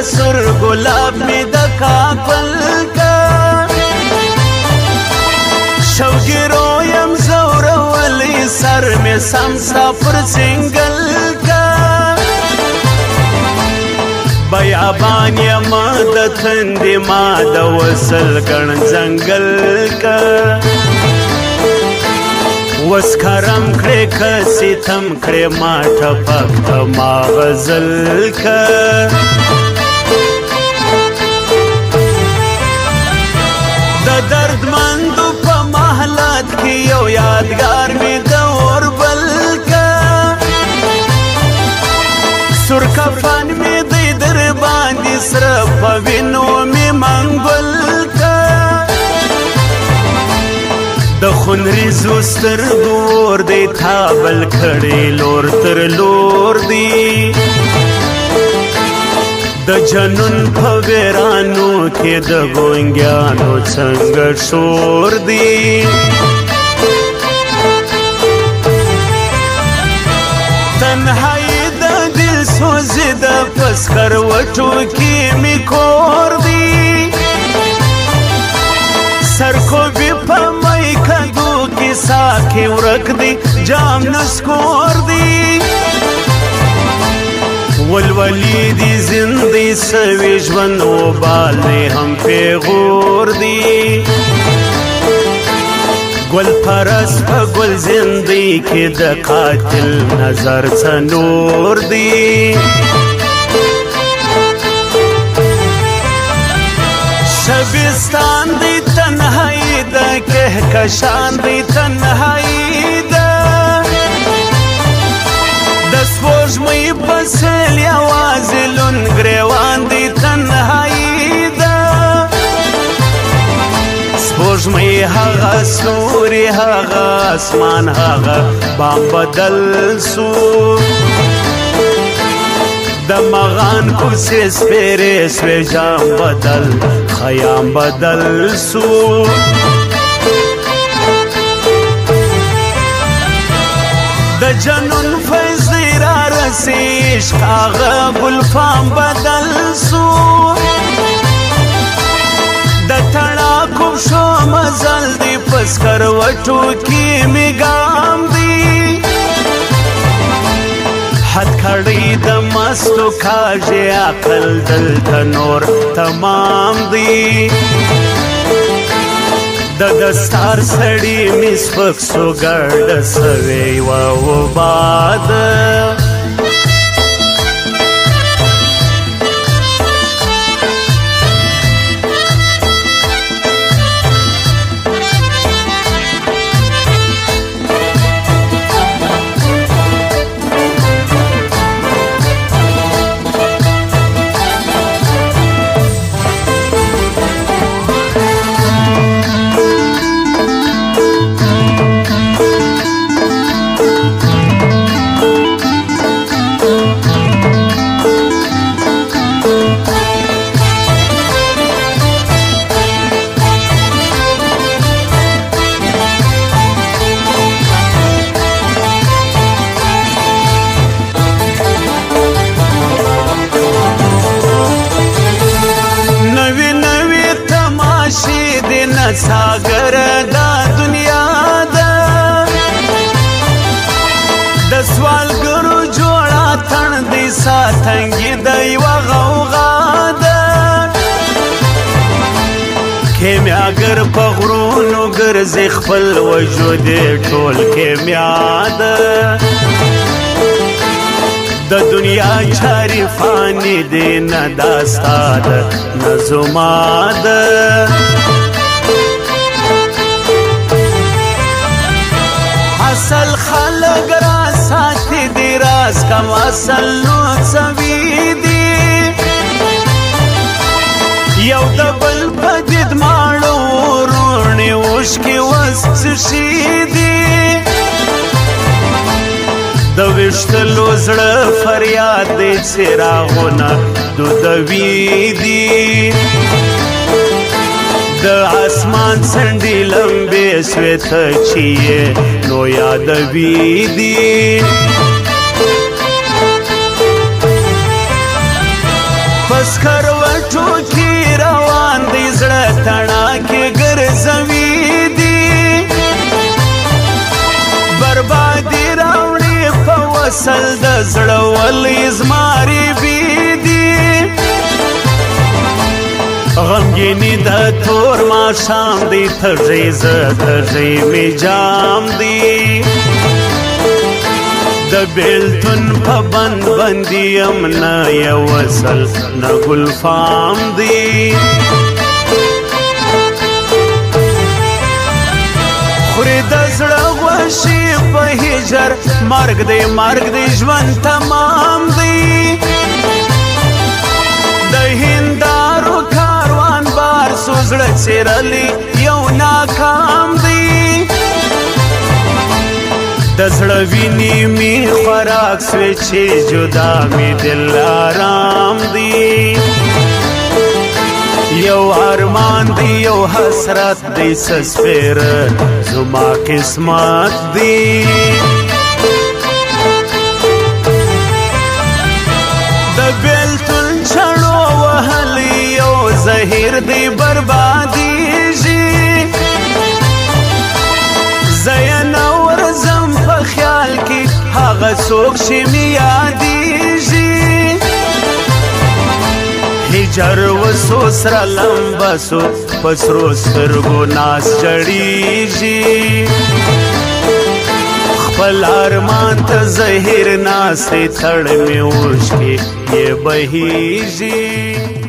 سر گلاب می د کابل کا شوګرویم زورولې سر می سمسا پر سنگل کا بیابان یما د تندې ما د وصل ګڼ ځنګل کا وس کرم کړې کسي تم کړې ما ټپک ما غزل کا د دردمندو په محلات کې یو یادګار می د اوربل کا سور کفن می د در باندې سره په وینو می منګل کا د خونریزو سترګو ور دی تابل کړي لور تر لور دی د جنون په ویرانو کې د ګونګیانو څنګه شور دی تنهایی د دل سوزي د پسکر وټو کې می کور دی سرکوبي په مای کدو کې ساکي ورک دی جام نسکور دی ولولی دی زندی سوی ژوند و بالې هم پیغور دی گل پرس په گل زندی کې د قاتل نظر څه نور دی شبستان دی تنهایی د کهکشان دی تنهایی د سپوږمۍ په سیل یوازې لوند ګریوان دی تنهایی ده سپوږمۍ هغه ستوري هغه اسمان هغه بام بدل سو د مغان کوڅې سپېرې سوې جام بدل خیام بدل سو د جنون فیض را رسی عشق آغا گلفام بدل سو د تړاکوب شو مزل دی پس کروټو کې می ګام دی حد کړی د مستو کاږه عقل دلته نور تمام دی د دستار سړی می سپک سو ګرد سوي و باد ساگر دا دنیا دا د سوالګرو جوړا تن دی ساتنګي دی وغوغا دا کیمیاګر په غرونو ګرځي خپل وجود ټول کیمیا دا د دنیا چاري فانی دی نه داستاد نظما دا اصل خلق را ساتي دی راز کم اصل نو سوي دی یو د بل پدید ماړو ورونی وشکي وست شي دی د وشتلو زړه فریاد دی څراغونه دودوي دی د اسمان څنډې لمبې سوې ته چې یې نو یادوي دي پس وصل د زړه ولې زماري بيدي غمګینی د تور ماښام دی تږی زه تږی مې جام دی د بیلتون په بند بندي یم نه یو وصل نه ګلفام دی خورې د زړه غوښې په هجر مرګ دی ژوند تمام دی د هندارو کاروان بار سو زړه څیرلی یو ناکام دی د زړه وینې مې خوراک سوې چې جدا مې دل آرام دی یو ارمان دی یو حسرت دی سسپیر زما قسمت دی د بیلتون چړو وهلی یو زهیر دی بربادیږي زینا ورځم په خیال کې هغه څوک چې مې یادیږي هجر وسو سره لمبسو پسرو سترګو ناس جړیږي خپل ارمان ته زهیر ناس تړ مې اوښکې یې بهیږي